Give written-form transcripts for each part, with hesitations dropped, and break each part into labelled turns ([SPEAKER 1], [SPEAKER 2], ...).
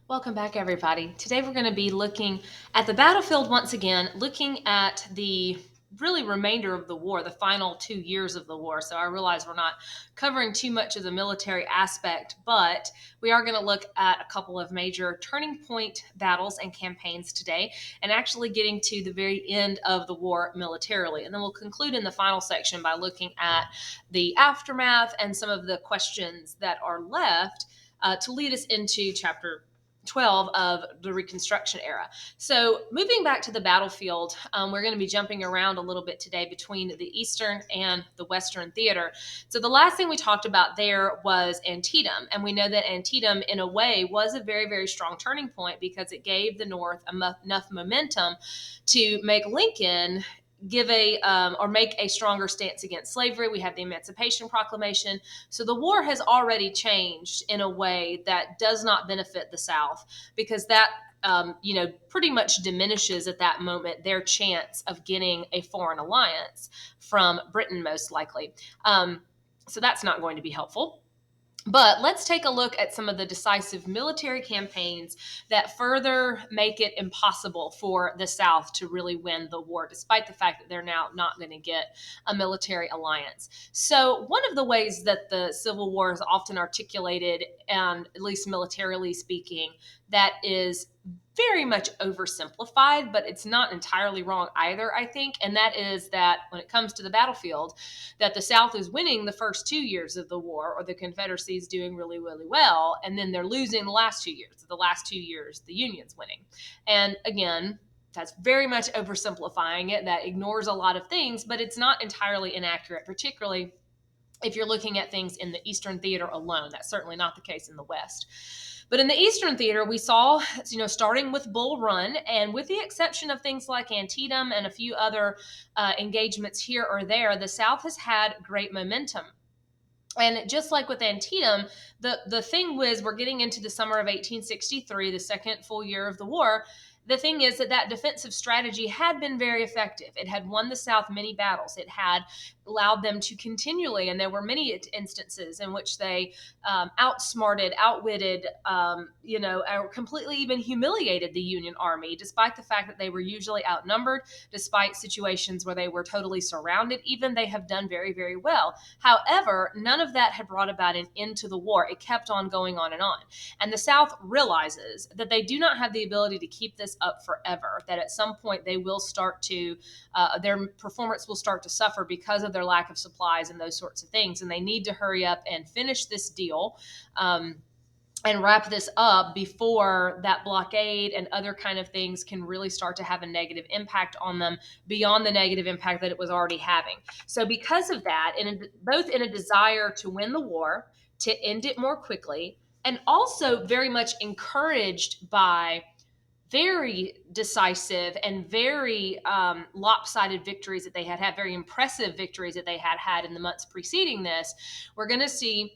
[SPEAKER 1] Welcome back, everybody. Today we're going to be looking at the battlefield once again, looking at the really remainder of the war, the final 2 years of the war. So I realize we're not covering too much of the military aspect, but we are going to look at a couple of major turning point battles and campaigns today, and actually getting to the very end of the war militarily. And then we'll conclude in the final section by looking at the aftermath and some of the questions that are left to lead us into chapter 12 of the Reconstruction era. So, moving back to the battlefield, we're going to be jumping around a little bit today between the Eastern and the Western theater. So, the last thing we talked about there was Antietam. And we know that Antietam, in a way, was a very, very strong turning point because it gave the North enough momentum to make Lincoln give or make a stronger stance against slavery. We have the Emancipation Proclamation. So the war has already changed in a way that does not benefit the South, because that pretty much diminishes at that moment their chance of getting a foreign alliance from Britain, most likely. So that's not going to be helpful. But let's take a look at some of the decisive military campaigns that further make it impossible for the South to really win the war, despite the fact that they're now not going to get a military alliance. So, one of the ways that the Civil War is often articulated, and at least militarily speaking, that is very much oversimplified, but it's not entirely wrong either, I think. And that is that when it comes to the battlefield, that the South is winning the first 2 years of the war, or the Confederacy is doing really, really well, and then they're losing the last 2 years. The last 2 years, the Union's winning. And again, that's very much oversimplifying it. That ignores a lot of things, but it's not entirely inaccurate, particularly if you're looking at things in the Eastern theater alone. That's certainly not the case in the West. But in the Eastern theater, we saw, starting with Bull Run, and with the exception of things like Antietam and a few other engagements here or there, the South has had great momentum. And just like with Antietam, the thing was, we're getting into the summer of 1863, the second full year of the war. The thing is that defensive strategy had been very effective. It had won the South many battles. It had allowed them to continually, and there were many instances in which they outsmarted, outwitted, or completely even humiliated the Union Army, despite the fact that they were usually outnumbered, despite situations where they were totally surrounded. Even they have done very, very well. However, none of that had brought about an end to the war. It kept on going on and on. And the South realizes that they do not have the ability to keep this up forever, that at some point they will start to, their performance will start to suffer because of their lack of supplies and those sorts of things. And they need to hurry up and finish this deal. And wrap this up before that blockade and other kind of things can really start to have a negative impact on them beyond the negative impact that it was already having. So because of that, both in a desire to win the war, to end it more quickly, and also very much encouraged by very decisive and very lopsided victories that they had, very impressive victories that they had in the months preceding this, we're going to see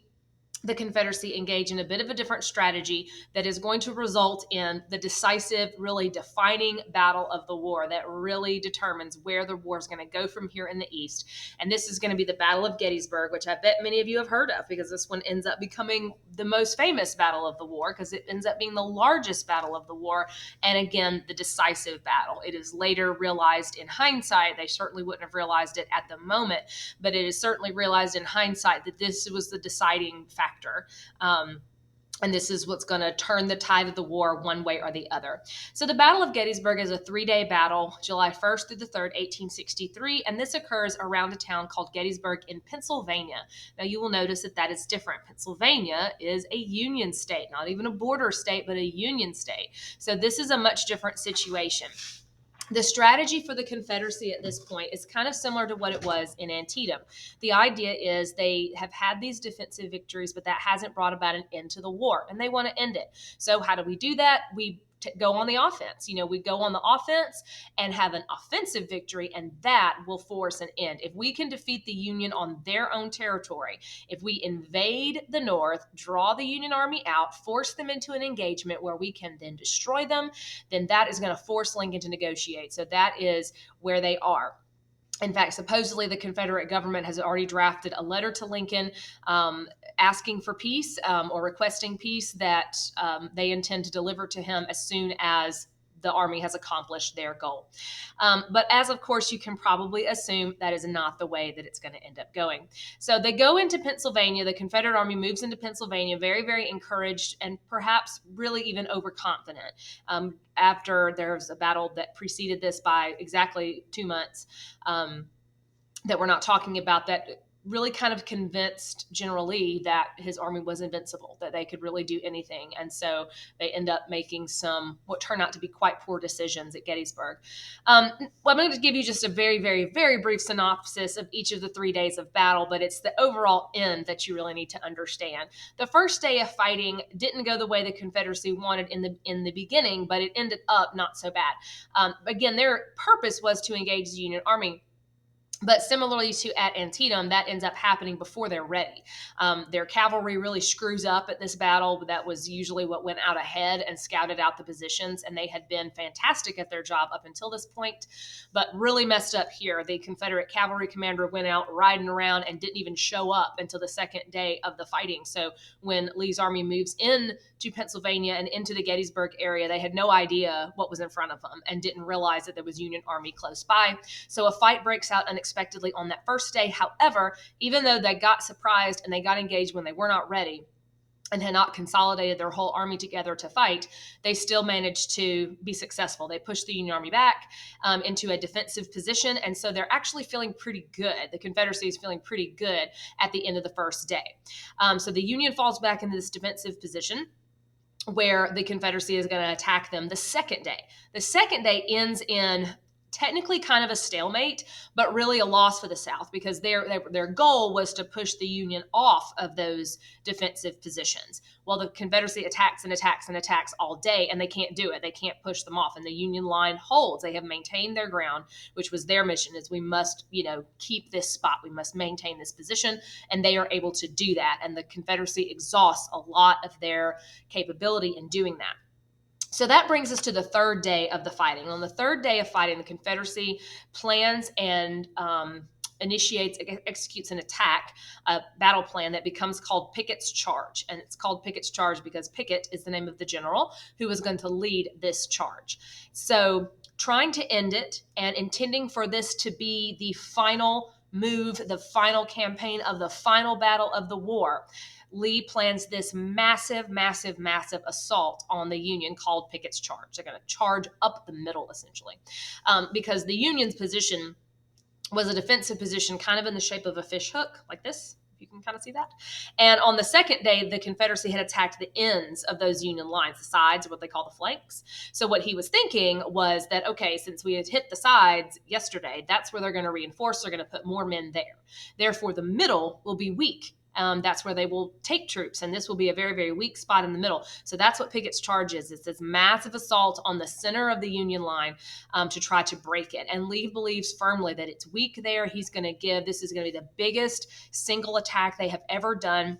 [SPEAKER 1] the Confederacy engage in a bit of a different strategy that is going to result in the decisive, really defining battle of the war that really determines where the war is going to go from here in the East. And this is going to be the Battle of Gettysburg, which I bet many of you have heard of, because this one ends up becoming the most famous battle of the war, because it ends up being the largest battle of the war. And again, the decisive battle. It is later realized in hindsight. They certainly wouldn't have realized it at the moment, but it is certainly realized in hindsight that this was the deciding factor. And this is what's going to turn the tide of the war one way or the other. So the Battle of Gettysburg is a 3-day battle, July 1st through the 3rd, 1863, and this occurs around a town called Gettysburg in Pennsylvania. Now you will notice that is different. Pennsylvania is a Union state, not even a border state, but a Union state. So this is a much different situation. The strategy for the Confederacy at this point is kind of similar to what it was in Antietam. The idea is they have had these defensive victories, but that hasn't brought about an end to the war, and they want to end it. So how do we do that? We go on the offense. We go on the offense and have an offensive victory, and that will force an end. If we can defeat the Union on their own territory, if we invade the North, draw the Union Army out, force them into an engagement where we can then destroy them, then that is going to force Lincoln to negotiate. So that is where they are. In fact, supposedly the Confederate government has already drafted a letter to Lincoln asking for peace or requesting peace that they intend to deliver to him as soon as the Army has accomplished their goal. But as of course you can probably assume, that is not the way that it's going to end up going. So they go into Pennsylvania. The Confederate Army moves into Pennsylvania, very, very encouraged and perhaps really even overconfident. After there's a battle that preceded this by exactly 2 months, that we're not talking about, that really kind of convinced General Lee that his army was invincible, that they could really do anything. And so they end up making some what turned out to be quite poor decisions at Gettysburg. Well, I'm going to give you just a very, very, very brief synopsis of each of the 3 days of battle, but it's the overall end that you really need to understand. The first day of fighting didn't go the way the Confederacy wanted in the beginning, but it ended up not so bad. Again, their purpose was to engage the Union Army. But similarly to at Antietam, that ends up happening before they're ready. Their cavalry really screws up at this battle. That was usually what went out ahead and scouted out the positions, and they had been fantastic at their job up until this point, but really messed up here. The Confederate cavalry commander went out riding around and didn't even show up until the second day of the fighting. So when Lee's army moves in to Pennsylvania and into the Gettysburg area, they had no idea what was in front of them and didn't realize that there was Union army close by. So a fight breaks out unexpectedly on that first day. However, even though they got surprised and they got engaged when they were not ready and had not consolidated their whole army together to fight, they still managed to be successful. They pushed the Union army back into a defensive position, and so they're actually feeling pretty good. The Confederacy is feeling pretty good at the end of the first day. So the Union falls back into this defensive position where the Confederacy is going to attack them the second day. The second day ends in technically kind of a stalemate, but really a loss for the South, because their goal was to push the Union off of those defensive positions. Well, the Confederacy attacks and attacks and attacks all day, and they can't do it. They can't push them off, and the Union line holds. They have maintained their ground, which was their mission, is we must, keep this spot. We must maintain this position, and they are able to do that, and the Confederacy exhausts a lot of their capability in doing that. So that brings us to the third day of the fighting. On the third day of fighting, the Confederacy plans and executes an attack, a battle plan that becomes called Pickett's Charge. And it's called Pickett's Charge because Pickett is the name of the general who was going to lead this charge. So trying to end it and intending for this to be the final move, the final campaign of the final battle of the war, Lee plans this massive, massive, massive assault on the Union called Pickett's Charge. They're going to charge up the middle, essentially, because the Union's position was a defensive position kind of in the shape of a fish hook, like this. You can kind of see that. And on the second day, the Confederacy had attacked the ends of those Union lines, the sides, or what they call the flanks. So what he was thinking was that, okay, since we had hit the sides yesterday, that's where they're going to reinforce. They're going to put more men there. Therefore, the middle will be weak. That's where they will take troops, and this will be a very, very weak spot in the middle. So that's what Pickett's Charge is. It's this massive assault on the center of the Union line to try to break it. And Lee believes firmly that it's weak there. This is going to be the biggest single attack they have ever done.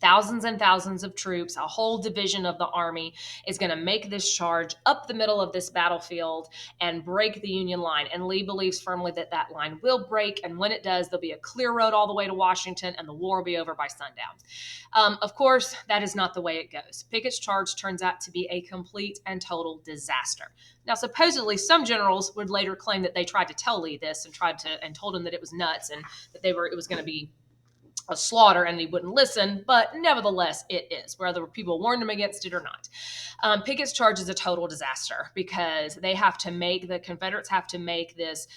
[SPEAKER 1] Thousands and thousands of troops, a whole division of the army is going to make this charge up the middle of this battlefield and break the Union line. And Lee believes firmly that that line will break. And when it does, there'll be a clear road all the way to Washington and the war will be over by sundown. Of course, that is not the way it goes. Pickett's Charge turns out to be a complete and total disaster. Now, supposedly, some generals would later claim that they tried to tell Lee this and told him that it was nuts and that it was going to be a slaughter and he wouldn't listen, but nevertheless it is, whether people warned him against it or not. Pickett's Charge is a total disaster because the Confederates have to make this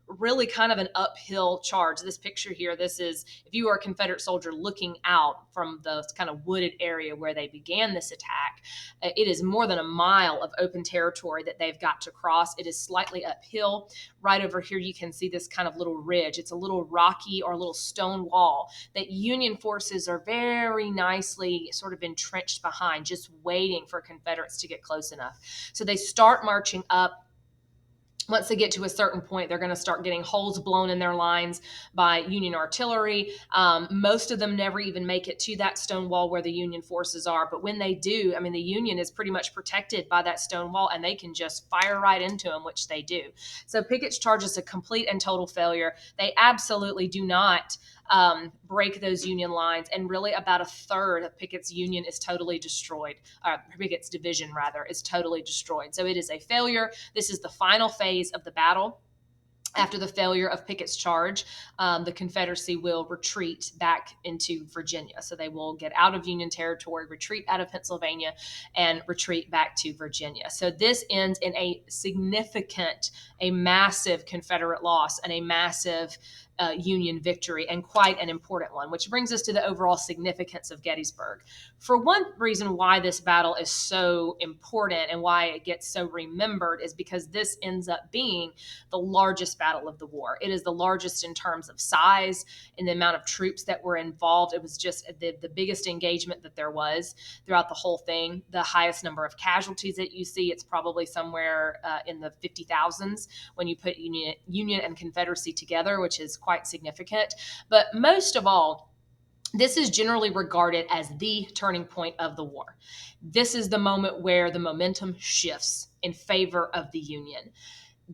[SPEAKER 1] really kind of an uphill charge. This picture here, this is, if you are a Confederate soldier looking out from the kind of wooded area where they began this attack, it is more than a mile of open territory that they've got to cross. It is slightly uphill. Right over here, you can see this kind of little ridge. It's a little rocky or a little stone wall that Union forces are very nicely sort of entrenched behind, just waiting for Confederates to get close enough. So they start marching up. Once they get to a certain point, they're going to start getting holes blown in their lines by Union artillery. Most of them never even make it to that stone wall where the Union forces are. But when they do, I mean, the Union is pretty much protected by that stone wall, and they can just fire right into them, which they do. So Pickett's charge is a complete and total failure. They absolutely do not break those Union lines, and really about a third of Pickett's Union is totally destroyed. Pickett's division, rather, is totally destroyed. So it is a failure. This is the final phase of the battle. After the failure of Pickett's charge, the Confederacy will retreat back into Virginia. So they will get out of Union territory, retreat out of Pennsylvania, and retreat back to Virginia. So this ends in a significant, a massive Confederate loss and a massive Union victory, and quite an important one, which brings us to the overall significance of Gettysburg. For one reason why this battle is so important and why it gets so remembered is because this ends up being the largest battle of the war. It is the largest in terms of size and the amount of troops that were involved. It was just the biggest engagement that there was throughout the whole thing. The highest number of casualties that you see, it's probably somewhere in the 50,000s when you put Union and Confederacy together, which is quite significant. But most of all, this is generally regarded as the turning point of the war. This is the moment where the momentum shifts in favor of the Union.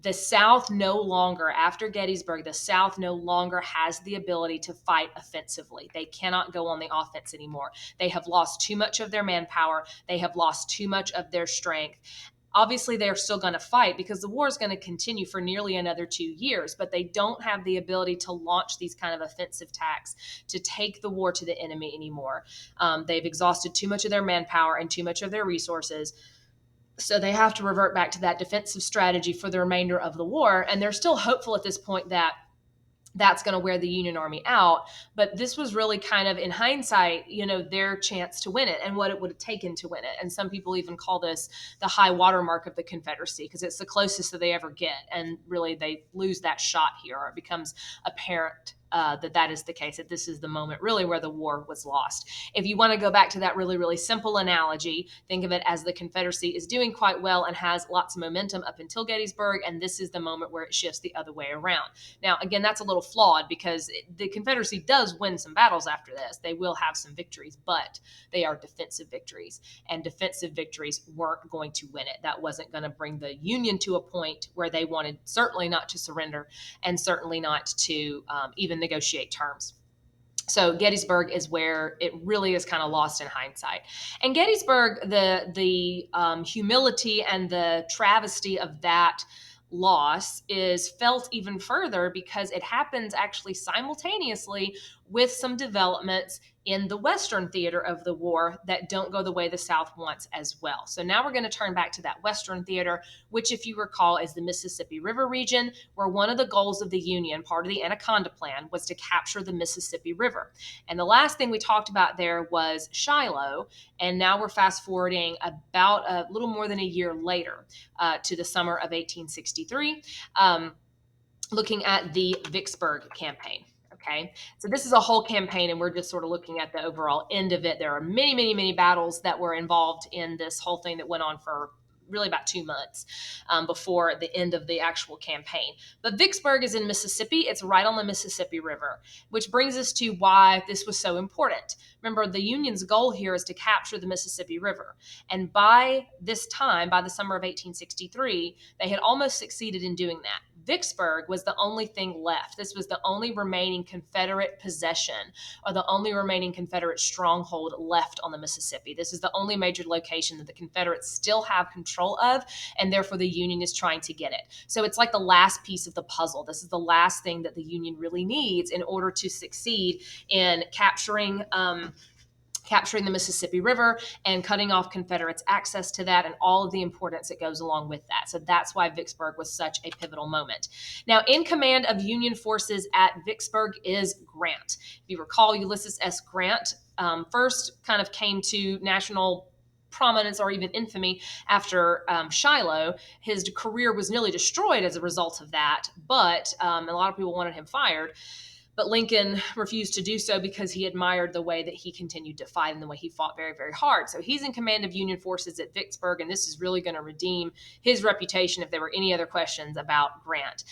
[SPEAKER 1] The South no longer, after Gettysburg, the South no longer has the ability to fight offensively. They cannot go on the offense anymore. They have lost too much of their manpower. They have lost too much of their strength. Obviously, they're still going to fight because the war is going to continue for nearly another 2 years, but they don't have the ability to launch these kind of offensive attacks to take the war to the enemy anymore. They've exhausted too much of their manpower and too much of their resources. So they have to revert back to that defensive strategy for the remainder of the war. And they're still hopeful at this point that that's going to wear the Union Army out. But this was really kind of, in hindsight, their chance to win it and what it would have taken to win it. And some people even call this the high watermark of the Confederacy because it's the closest that they ever get. And really, they lose that shot here, or it becomes apparent that is the case, that this is the moment really where the war was lost. If you want to go back to that really, really simple analogy, think of it as the Confederacy is doing quite well and has lots of momentum up until Gettysburg, and this is the moment where it shifts the other way around. Now, again, that's a little flawed because the Confederacy does win some battles after this. They will have some victories, but they are defensive victories, and defensive victories weren't going to win it. That wasn't going to bring the Union to a point where they wanted certainly not to surrender and certainly not to even negotiate terms. So Gettysburg is where it really is kind of lost in hindsight. And Gettysburg, the humility and the travesty of that loss is felt even further because it happens actually simultaneously with some developments in the Western theater of the war that don't go the way the South wants as well. So now we're going to turn back to that Western theater, which, if you recall, is the Mississippi River region, where one of the goals of the Union, part of the Anaconda Plan, was to capture the Mississippi River. And the last thing we talked about there was Shiloh, and now we're fast forwarding about a little more than a year later to the summer of 1863, looking at the Vicksburg campaign. Okay, so this is a whole campaign, and we're just sort of looking at the overall end of it. There are many, many, many battles that were involved in this whole thing that went on for really about 2 months before the end of the actual campaign. But Vicksburg is in Mississippi. It's right on the Mississippi River, which brings us to why this was so important. Remember, the Union's goal here is to capture the Mississippi River. And by this time, by the summer of 1863, they had almost succeeded in doing that. Vicksburg was the only thing left. This was the only remaining Confederate possession, or the only remaining Confederate stronghold left on the Mississippi. This is the only major location that the Confederates still have control of, and therefore the Union is trying to get it. So it's like the last piece of the puzzle. This is the last thing that the Union really needs in order to succeed in capturing the Mississippi River and cutting off Confederates' access to that and all of the importance that goes along with that. So that's why Vicksburg was such a pivotal moment. Now, in command of Union forces at Vicksburg is Grant. If you recall, Ulysses S. Grant first kind of came to national prominence or even infamy after Shiloh. His career was nearly destroyed as a result of that, but a lot of people wanted him fired. But Lincoln refused to do so because he admired the way that he continued to fight and the way he fought very, very hard. So he's in command of Union forces at Vicksburg, and this is really going to redeem his reputation if there were any other questions about Grant.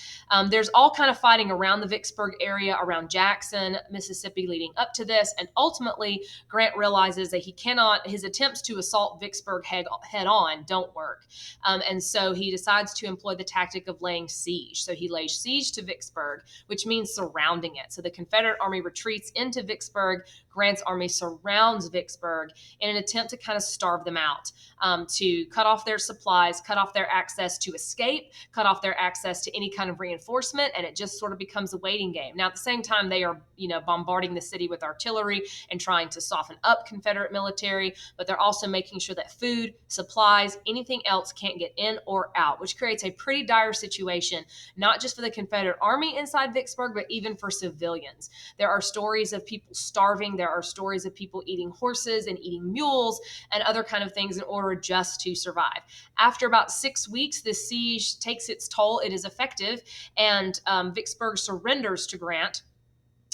[SPEAKER 1] There's all kind of fighting around the Vicksburg area, around Jackson, Mississippi, leading up to this, and ultimately Grant realizes that his attempts to assault Vicksburg head on don't work. And so he decides to employ the tactic of laying siege. So he lays siege to Vicksburg, which means surrounding it. So the Confederate army retreats into Vicksburg. Grant's army surrounds Vicksburg in an attempt to kind of starve them out, to cut off their supplies, cut off their access to escape, cut off their access to any kind of reinforcement, and it just sort of becomes a waiting game. Now, at the same time, they are, bombarding the city with artillery and trying to soften up Confederate military, but they're also making sure that food, supplies, anything else can't get in or out, which creates a pretty dire situation, not just for the Confederate army inside Vicksburg, but even for civilians. There are stories of people starving. There are stories of people eating horses and eating mules and other kind of things in order just to survive. After about 6 weeks, this siege takes its toll. It is effective, and Vicksburg surrenders to Grant.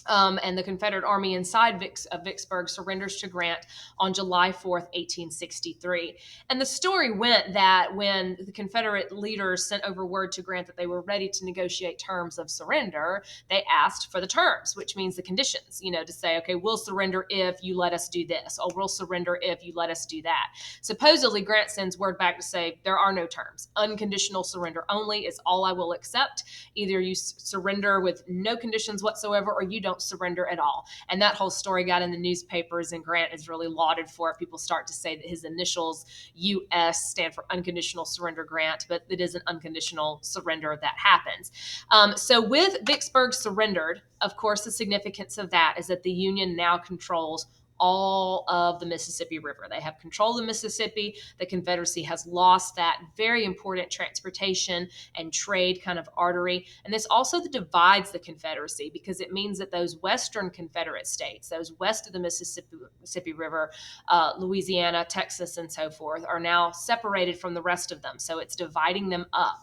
[SPEAKER 1] And the Confederate army inside Vicksburg surrenders to Grant on July 4th, 1863. And the story went that when the Confederate leaders sent over word to Grant that they were ready to negotiate terms of surrender, they asked for the terms, which means the conditions, to say, okay, we'll surrender if you let us do this, or we'll surrender if you let us do that. Supposedly, Grant sends word back to say, there are no terms. Unconditional surrender only is all I will accept. Either you surrender with no conditions whatsoever, or you don't surrender at all. And that whole story got in the newspapers, and Grant is really lauded for it. People start to say that his initials, US, stand for Unconditional Surrender Grant, but it is an unconditional surrender that happens. So with Vicksburg surrendered, of course, the significance of that is that the Union now controls all of the Mississippi River. They have control of the Mississippi. The Confederacy has lost that very important transportation and trade kind of artery. And this also divides the Confederacy, because it means that those Western Confederate states, those west of the Mississippi River, Louisiana, Texas, and so forth, are now separated from the rest of them. So it's dividing them up.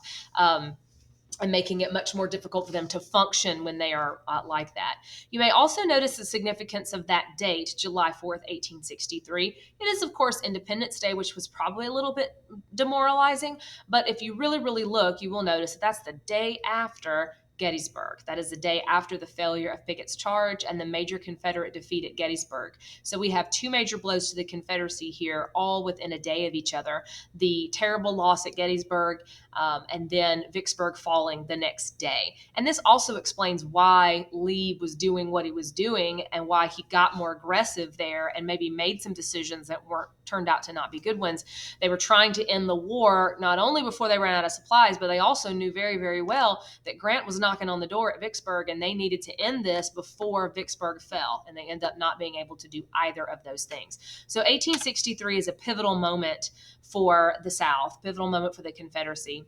[SPEAKER 1] And making it much more difficult for them to function when they are like that. You may also notice the significance of that date, July 4th, 1863. It is, of course, Independence Day, which was probably a little bit demoralizing, but if you really, really look, you will notice that that's the day after Gettysburg. That is the day after the failure of Pickett's charge and the major Confederate defeat at Gettysburg. So we have two major blows to the Confederacy here, all within a day of each other. The terrible loss at Gettysburg, and then Vicksburg falling the next day. And this also explains why Lee was doing what he was doing and why he got more aggressive there and maybe made some decisions that turned out to not be good ones. They were trying to end the war not only before they ran out of supplies, but they also knew very, very well that Grant was knocking on the door at Vicksburg, and they needed to end this before Vicksburg fell. And they end up not being able to do either of those things. So 1863 is a pivotal moment for the South, pivotal moment for the Confederacy.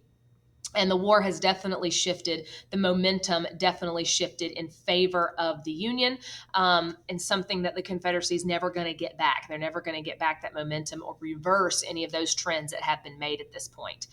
[SPEAKER 1] And the war has definitely shifted. The momentum definitely shifted in favor of the Union, and something that the Confederacy is never going to get back. They're never going to get back that momentum or reverse any of those trends that have been made at this point.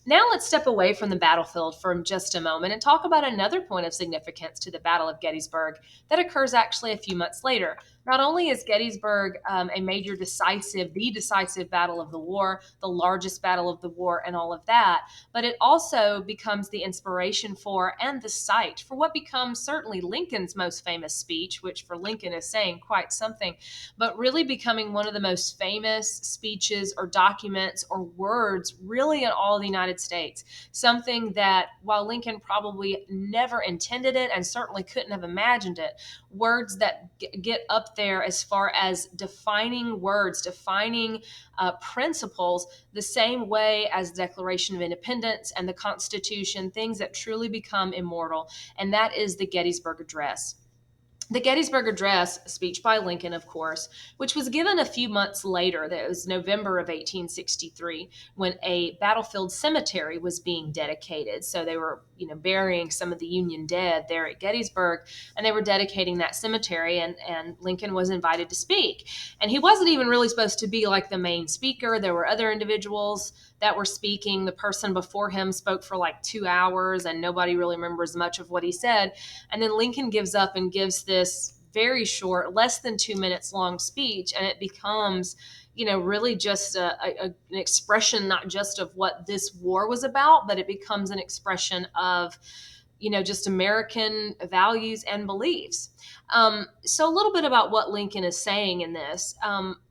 [SPEAKER 1] Now let's step away from the battlefield for just a moment and talk about another point of significance to the Battle of Gettysburg that occurs actually a few months later. Not only is Gettysburg a major the decisive battle of the war, the largest battle of the war, and all of that, but it also becomes the inspiration for and the site for what becomes certainly Lincoln's most famous speech, which for Lincoln is saying quite something, but really becoming one of the most famous speeches or documents or words really in all of the United States. Something that, while Lincoln probably never intended it and certainly couldn't have imagined it, words that get up there as far as defining words, defining principles, the same way as the Declaration of Independence and the Constitution, things that truly become immortal, and that is the Gettysburg Address. The Gettysburg Address, a speech by Lincoln, of course, which was given a few months later, that was November of 1863, when a battlefield cemetery was being dedicated. So they were, burying some of the Union dead there at Gettysburg, and they were dedicating that cemetery, and Lincoln was invited to speak. And he wasn't even really supposed to be like the main speaker. There were other individuals that were speaking. The person before him spoke for like 2 hours, and nobody really remembers much of what he said. And then Lincoln gives up and gives this very short, less than 2 minutes long speech, and it becomes really just an expression, not just of what this war was about, but it becomes an expression of, just American values and beliefs. So a little bit about what Lincoln is saying in this.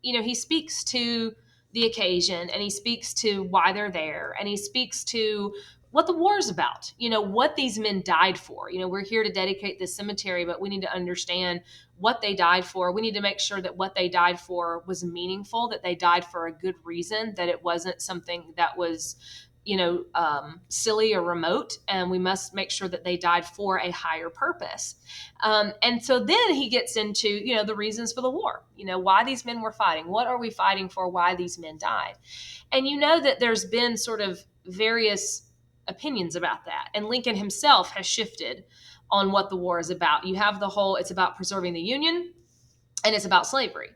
[SPEAKER 1] He speaks to the occasion, and he speaks to why they're there, and he speaks to what the war is about, what these men died for. We're here to dedicate this cemetery, but we need to understand what they died for. We need to make sure that what they died for was meaningful, that they died for a good reason, that it wasn't something that was, silly or remote. And we must make sure that they died for a higher purpose. And so then he gets into, the reasons for the war, why these men were fighting. What are we fighting for? Why these men died? And that there's been sort of various opinions about that. And Lincoln himself has shifted on what the war is about. You have the whole, it's about preserving the Union, and it's about slavery.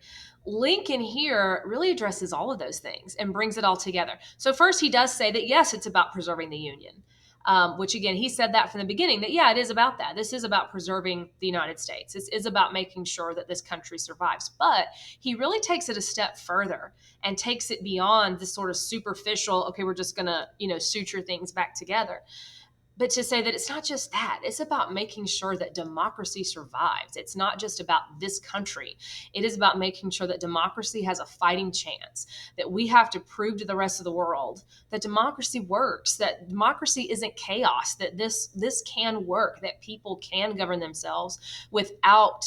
[SPEAKER 1] Lincoln here really addresses all of those things and brings it all together. So first, he does say that, yes, it's about preserving the Union, which again, he said that from the beginning, that, yeah, it is about that. This is about preserving the United States. This is about making sure that this country survives. But he really takes it a step further and takes it beyond this sort of superficial, okay, we're just going to, suture things back together. But to say that it's not just that, it's about making sure that democracy survives. It's not just about this country. It is about making sure that democracy has a fighting chance, that we have to prove to the rest of the world that democracy works, that democracy isn't chaos, that this can work, that people can govern themselves without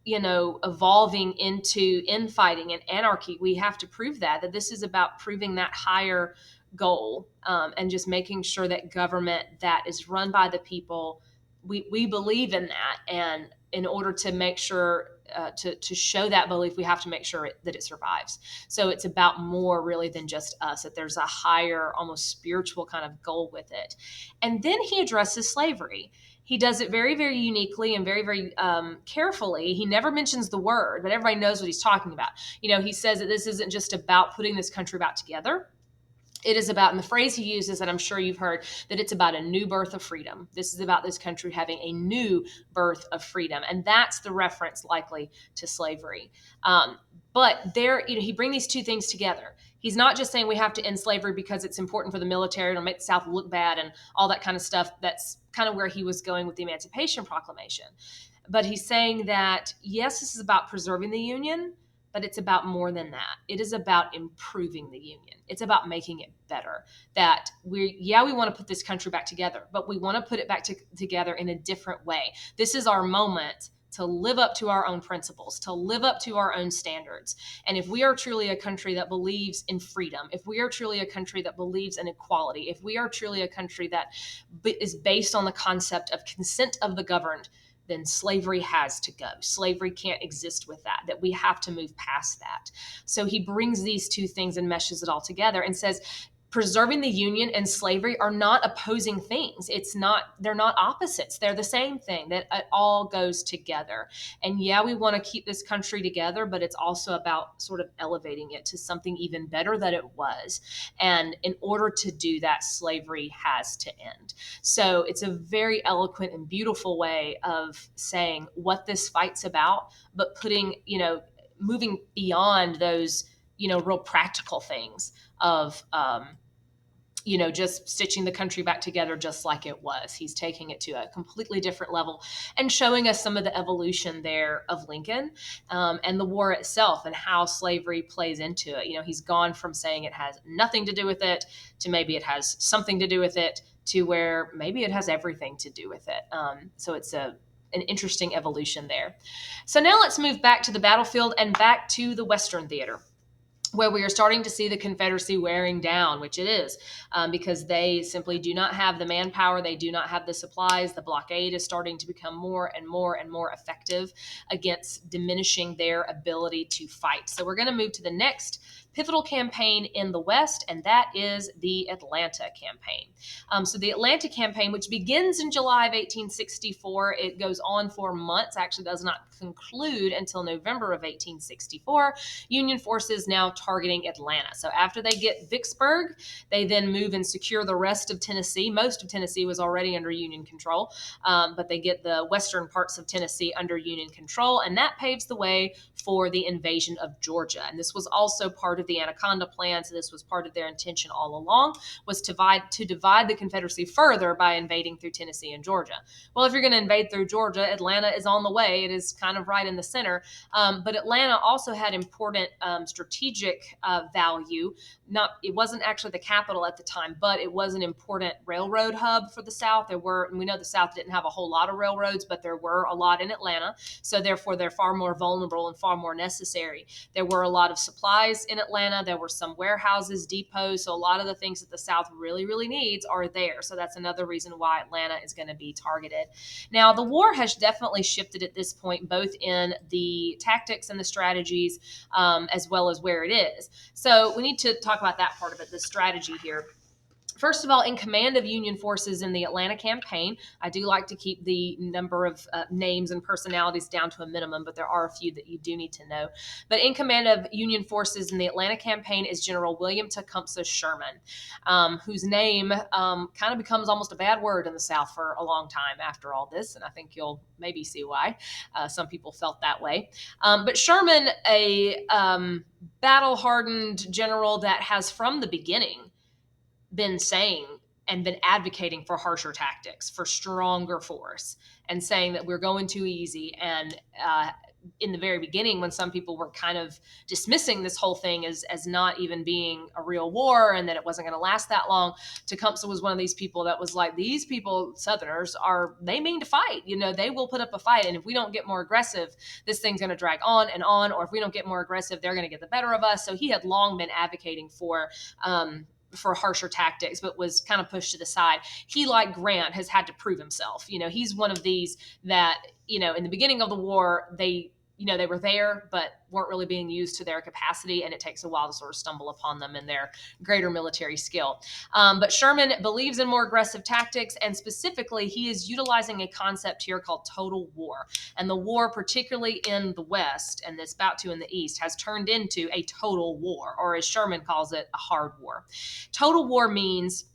[SPEAKER 1] evolving into infighting and anarchy. We have to prove that this is about proving that higher goal, and just making sure that government that is run by the people, we believe in that. And in order to make sure, to show that belief, we have to make sure that it survives. So it's about more really than just us, that there's a higher, almost spiritual kind of goal with it. And then he addresses slavery. He does it very, very uniquely and very, very carefully. He never mentions the word, but everybody knows what he's talking about. He says that this isn't just about putting this country back together. It is about, and the phrase he uses that I'm sure you've heard, that it's about a new birth of freedom. This is about this country having a new birth of freedom. And that's the reference likely to slavery. But there, he brings these two things together. He's not just saying we have to end slavery because it's important for the military, it'll make the South look bad and all that kind of stuff. That's kind of where he was going with the Emancipation Proclamation. But he's saying that, yes, this is about preserving the Union, but it's about more than that. It is about improving the Union. It's about making it better. That we want to put this country back together, but we want to put it back together in a different way. This is our moment to live up to our own principles, to live up to our own standards. And if we are truly a country that believes in freedom, if we are truly a country that believes in equality, if we are truly a country that is based on the concept of consent of the governed, then slavery has to go. Slavery can't exist with that we have to move past that. So he brings these two things and meshes it all together and says, preserving the Union and slavery are not opposing things. They're not opposites. They're the same thing, that it all goes together. And yeah, we want to keep this country together, but it's also about sort of elevating it to something even better than it was. And in order to do that, slavery has to end. So it's a very eloquent and beautiful way of saying what this fight's about, but putting, moving beyond those, real practical things of, just stitching the country back together just like it was. He's taking it to a completely different level and showing us some of the evolution there of Lincoln, and the war itself and how slavery plays into it. He's gone from saying it has nothing to do with it to maybe it has something to do with it to where maybe it has everything to do with it. So it's an interesting evolution there. So now let's move back to the battlefield and back to the Western theater, where we are starting to see the Confederacy wearing down, which it is, because they simply do not have the manpower. They do not have the supplies. The blockade is starting to become more and more and more effective against diminishing their ability to fight. So we're going to move to the next pivotal campaign in the West, and that is the Atlanta campaign. So the Atlanta campaign, which begins in July of 1864, it goes on for months, actually does not conclude until November of 1864. Union forces now targeting Atlanta. So after they get Vicksburg, they then move and secure the rest of Tennessee. Most of Tennessee was already under Union control, but they get the western parts of Tennessee under Union control, and that paves the way for the invasion of Georgia. And this was also part of the Anaconda Plan, so this was part of their intention all along, was to divide the Confederacy further by invading through Tennessee and Georgia. Well, if you're going to invade through Georgia, Atlanta is on the way. It is kind of right in the center. But Atlanta also had important strategic value. It wasn't actually the capital at the time, but it was an important railroad hub for the South. We know the South didn't have a whole lot of railroads, but there were a lot in Atlanta. So therefore, they're far more vulnerable and far more necessary. There were a lot of supplies in Atlanta. There were some warehouses, depots. So a lot of the things that the South really, really needs are there. So that's another reason why Atlanta is going to be targeted. Now, the war has definitely shifted at this point, both in the tactics and the strategies, as well as where it is. So we need to talk about that part of it, the strategy here. First of all, in command of Union forces in the Atlanta campaign, I do like to keep the number of names and personalities down to a minimum, but there are a few that you do need to know. But in command of Union forces in the Atlanta campaign is General William Tecumseh Sherman, whose name kind of becomes almost a bad word in the South for a long time after all this, and I think you'll maybe see why. Some people felt that way. But Sherman, a battle-hardened general that has from the beginning been saying and been advocating for harsher tactics, for stronger force, and saying that we're going too easy. And in the very beginning, when some people were kind of dismissing this whole thing as not even being a real war and that it wasn't going to last that long, Tecumseh was one of these people that was like, these people, Southerners, they mean to fight. They will put up a fight. And if we don't get more aggressive, this thing's going to drag on and on. Or if we don't get more aggressive, they're going to get the better of us. So he had long been advocating for harsher tactics, but was kind of pushed to the side. He, like Grant, has had to prove himself. He's one of these that, in the beginning of the war, they were there, but weren't really being used to their capacity, and it takes a while to sort of stumble upon them in their greater military skill. But Sherman believes in more aggressive tactics, and specifically, he is utilizing a concept here called total war. And the war, particularly in the West, and this bout to in the East, has turned into a total war, or as Sherman calls it, a hard war. Total war means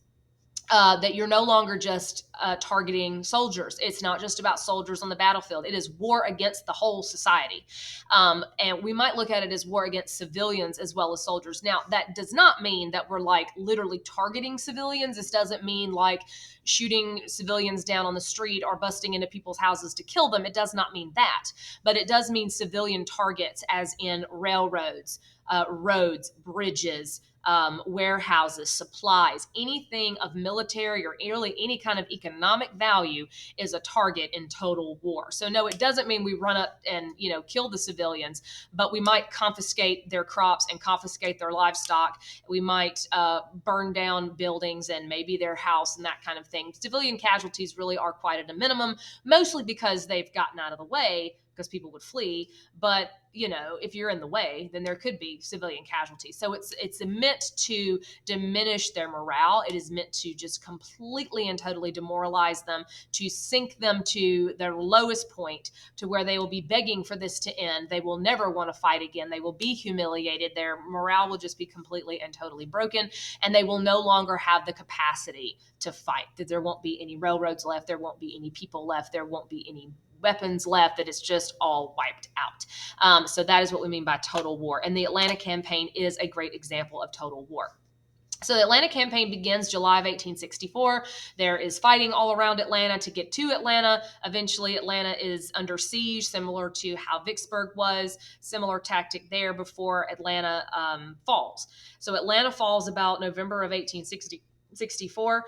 [SPEAKER 1] that you're no longer just targeting soldiers. It's not just about soldiers on the battlefield. It is war against the whole society. And we might look at it as war against civilians as well as soldiers. Now, that does not mean that we're like literally targeting civilians. This doesn't mean like shooting civilians down on the street or busting into people's houses to kill them. It does not mean that. But it does mean civilian targets, as in railroads, roads, bridges, warehouses, supplies, anything of military or really any kind of economic value is a target in total war. So no, it doesn't mean we run up and, kill the civilians, but we might confiscate their crops and confiscate their livestock. We might burn down buildings and maybe their house and that kind of thing. Civilian casualties really are quite at a minimum, mostly because they've gotten out of the way, because people would flee. But if you're in the way, then there could be civilian casualties. So it's meant to diminish their morale. It is meant to just completely and totally demoralize them, to sink them to their lowest point, to where they will be begging for this to end. They will never want to fight again. They will be humiliated. Their morale will just be completely and totally broken, and they will no longer have the capacity to fight. That there won't be any railroads left. There won't be any people left. There won't be any weapons left, that it's just all wiped out. So that is what we mean by total war. And the Atlanta campaign is a great example of total war. So the Atlanta campaign begins July of 1864. There is fighting all around Atlanta to get to Atlanta. Eventually, Atlanta is under siege, similar to how Vicksburg was. Similar tactic there before Atlanta falls. So Atlanta falls about November of 1864.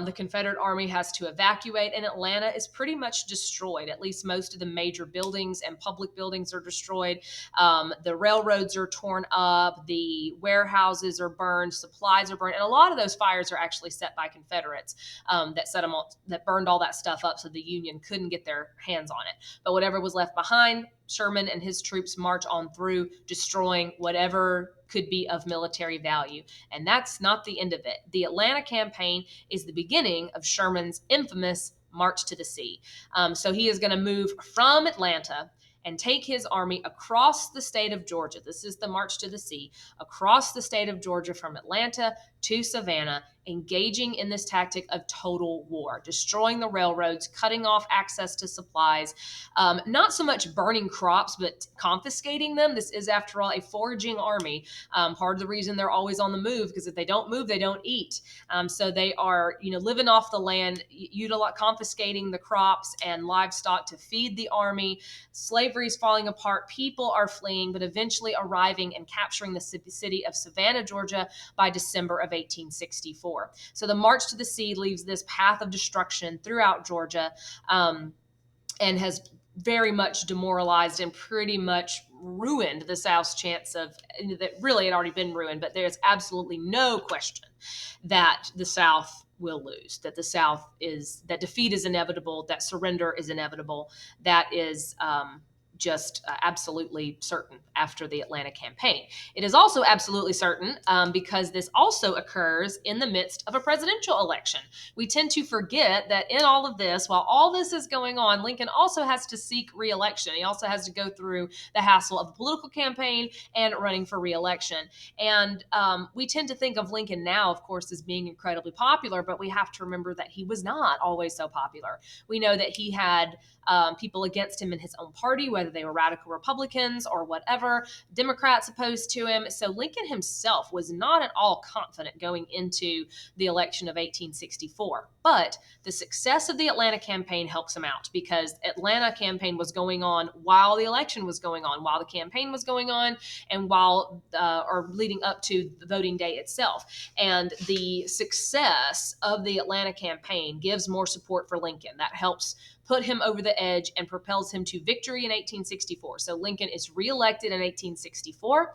[SPEAKER 1] The Confederate Army has to evacuate, and Atlanta is pretty much destroyed. At least most of the major buildings and public buildings are destroyed. The railroads are torn up. The warehouses are burned. Supplies are burned. And a lot of those fires are actually set by Confederates that burned all that stuff up so the Union couldn't get their hands on it. But whatever was left behind, Sherman and his troops march on through, destroying whatever could be of military value. And that's not the end of it. The Atlanta campaign is the beginning of Sherman's infamous March to the Sea. So he is going to move from Atlanta and take his army across the state of Georgia. This is the March to the Sea, across the state of Georgia from Atlanta to Savannah, engaging in this tactic of total war, destroying the railroads, cutting off access to supplies, not so much burning crops, but confiscating them. This is, after all, a foraging army. Part of the reason they're always on the move, because if they don't move, they don't eat. So they are, living off the land, confiscating the crops and livestock to feed the army. Slavery is falling apart. People are fleeing, but eventually arriving and capturing the city of Savannah, Georgia by December of 1864. So the March to the Sea leaves this path of destruction throughout Georgia, and has very much demoralized and pretty much ruined the South's chance of that. Really, it had already been ruined, but there's absolutely no question that the South will lose, that that defeat is inevitable, that surrender is inevitable, that is just absolutely certain after the Atlanta campaign. It is also absolutely certain because this also occurs in the midst of a presidential election. We tend to forget that in all of this, while all this is going on, Lincoln also has to seek re-election. He also has to go through the hassle of a political campaign and running for re-election. And we tend to think of Lincoln now, of course, as being incredibly popular, but we have to remember that he was not always so popular. We know that he had people against him in his own party, whether they were radical Republicans or whatever, Democrats opposed to him. So Lincoln himself was not at all confident going into the election of 1864. But the success of the Atlanta campaign helps him out, because Atlanta campaign was going on while the election was going on, while the campaign was going on, and while or leading up to the voting day itself. And the success of the Atlanta campaign gives more support for Lincoln. That helps put him over the edge and propels him to victory in 1864. So Lincoln is reelected in 1864.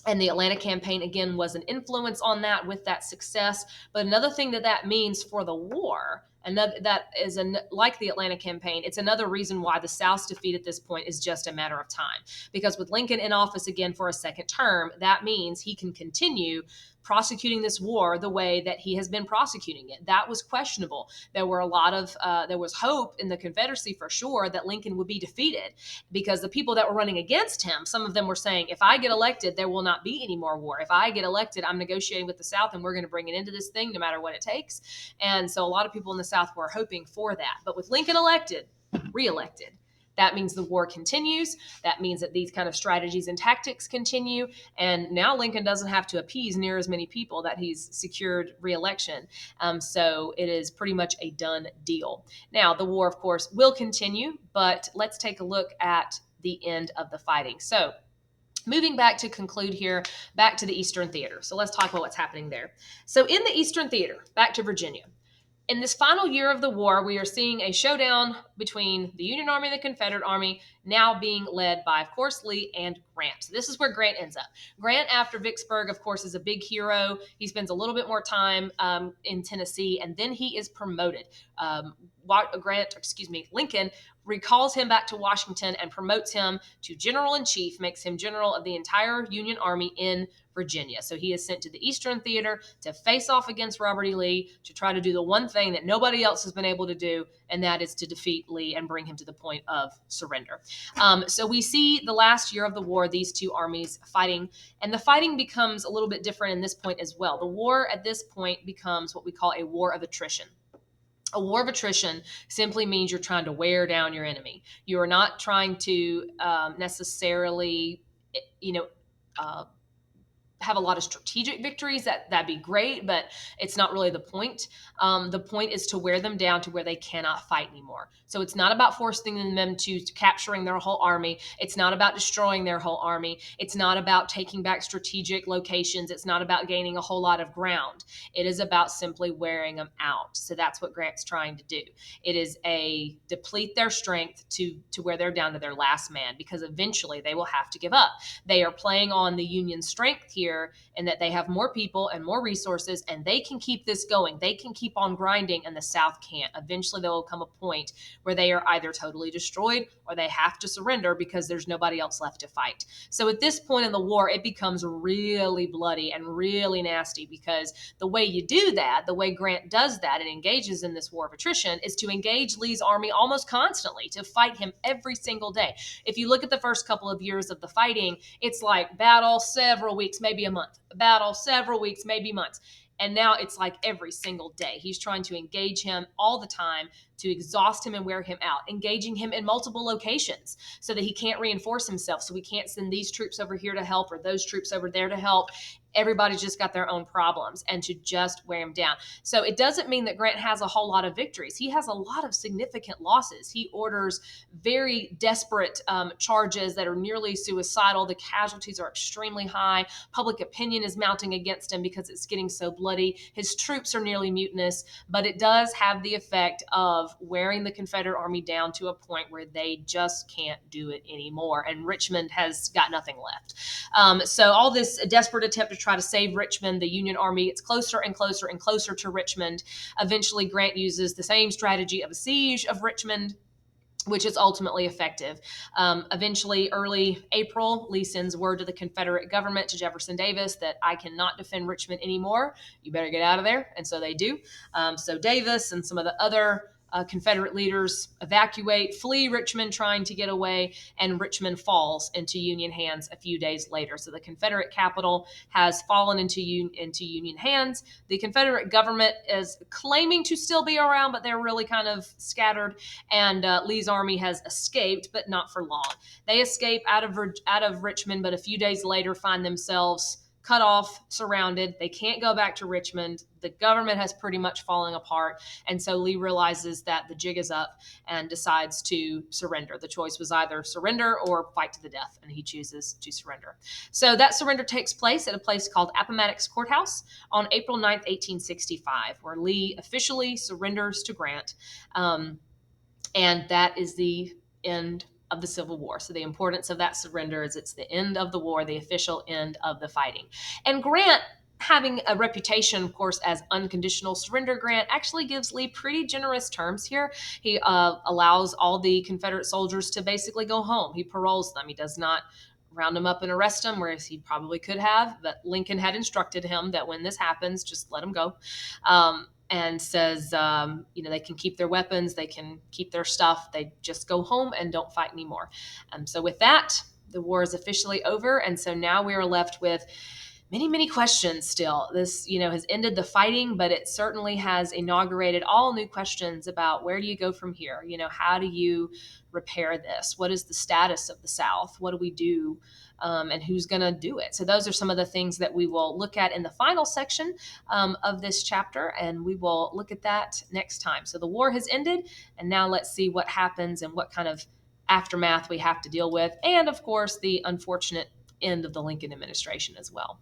[SPEAKER 1] And the Atlanta campaign, again, was an influence on that with that success. But another thing that means for the war, and that is like the Atlanta campaign, it's another reason why the South's defeat at this point is just a matter of time. Because with Lincoln in office again for a second term, that means he can continue prosecuting this war the way that he has been prosecuting it. That was questionable. There was hope in the Confederacy for sure that Lincoln would be defeated, because the people that were running against him, some of them were saying, if I get elected, there will not be any more war. If I get elected, I'm negotiating with the South and we're going to bring it into this thing no matter what it takes. And so a lot of people in the South were hoping for that. But with Lincoln reelected, that means the war continues. That means that these kind of strategies and tactics continue. And now Lincoln doesn't have to appease near as many people that he's secured re-election. So it is pretty much a done deal. Now, the war, of course, will continue, but let's take a look at the end of the fighting. So moving back to conclude here, back to the Eastern Theater. So let's talk about what's happening there. So in the Eastern Theater, back to Virginia. In this final year of the war, we are seeing a showdown between the Union Army and the Confederate Army, now being led by, of course, Lee and Grant. So this is where Grant ends up. Grant, after Vicksburg, of course, is a big hero. He spends a little bit more time in Tennessee, and then he is promoted. Lincoln recalls him back to Washington and promotes him to general-in-chief, makes him general of the entire Union Army in Virginia. So he is sent to the Eastern Theater to face off against Robert E. Lee, to try to do the one thing that nobody else has been able to do, and that is to defeat Lee and bring him to the point of surrender. So we see the last year of the war, these two armies fighting, and the fighting becomes a little bit different in this point as well. The war at this point becomes what we call a war of attrition. A war of attrition simply means you're trying to wear down your enemy. You are not trying to necessarily, have a lot of strategic victories. That'd be great, but it's not really the point. The point is to wear them down to where they cannot fight anymore. So it's not about forcing them to capturing their whole army. It's not about destroying their whole army. It's not about taking back strategic locations. It's not about gaining a whole lot of ground. It is about simply wearing them out. So that's what Grant's trying to do. It is a deplete their strength to where they're down to their last man, because eventually they will have to give up. They are playing on the Union strength here, superior in that they have more people and more resources, and they can keep this going. They can keep on grinding, and the South can't. Eventually, there will come a point where they are either totally destroyed or they have to surrender because there's nobody else left to fight. So at this point in the war, it becomes really bloody and really nasty, because the way you do that, the way Grant does that and engages in this war of attrition, is to engage Lee's army almost constantly, to fight him every single day. If you look at the first couple of years of the fighting, it's like battle several weeks, maybe a month, battle several weeks, maybe months. And now it's like every single day. He's trying to engage him all the time, to exhaust him and wear him out, engaging him in multiple locations so that he can't reinforce himself. So we can't send these troops over here to help or those troops over there to help. Everybody's just got their own problems, and to just wear him down. So it doesn't mean that Grant has a whole lot of victories. He has a lot of significant losses. He orders very desperate charges that are nearly suicidal. The casualties are extremely high. Public opinion is mounting against him because it's getting so bloody. His troops are nearly mutinous, but it does have the effect of wearing the Confederate Army down to a point where they just can't do it anymore. And Richmond has got nothing left. So all this desperate attempt to try to save Richmond, the Union Army gets closer and closer and closer to Richmond. Eventually, Grant uses the same strategy of a siege of Richmond, which is ultimately effective. Eventually, early April, Lee sends word to the Confederate government, to Jefferson Davis, that I cannot defend Richmond anymore. You better get out of there. And so they do. So Davis and some of the other Confederate leaders evacuate, flee Richmond, trying to get away, and Richmond falls into Union hands a few days later. So the Confederate capital has fallen into Union hands. The Confederate government is claiming to still be around, but they're really kind of scattered, and Lee's army has escaped, but not for long. They escape out of Richmond, but a few days later find themselves cut off, surrounded. They can't go back to Richmond. The government has pretty much fallen apart. And so Lee realizes that the jig is up and decides to surrender. The choice was either surrender or fight to the death, and he chooses to surrender. So that surrender takes place at a place called Appomattox Courthouse on April 9th, 1865, where Lee officially surrenders to Grant. And that is the end of the Civil War. So the importance of that surrender is it's the end of the war, the official end of the fighting. And Grant, having a reputation, of course, as unconditional surrender, Grant actually gives Lee pretty generous terms here. He allows all the Confederate soldiers to basically go home. He paroles them. He does not round them up and arrest them, whereas he probably could have. But Lincoln had instructed him that when this happens, just let them go. And says, they can keep their weapons, they can keep their stuff, they just go home and don't fight anymore. So with that, the war is officially over. And so now we are left with many questions still. This, has ended the fighting, but it certainly has inaugurated all new questions about where do you go from here? How do you repair this? What is the status of the South? What do we do? And who's going to do it? So those are some of the things that we will look at in the final section of this chapter, and we will look at that next time. So the war has ended, and now let's see what happens and what kind of aftermath we have to deal with, and of course, the unfortunate end of the Lincoln administration as well.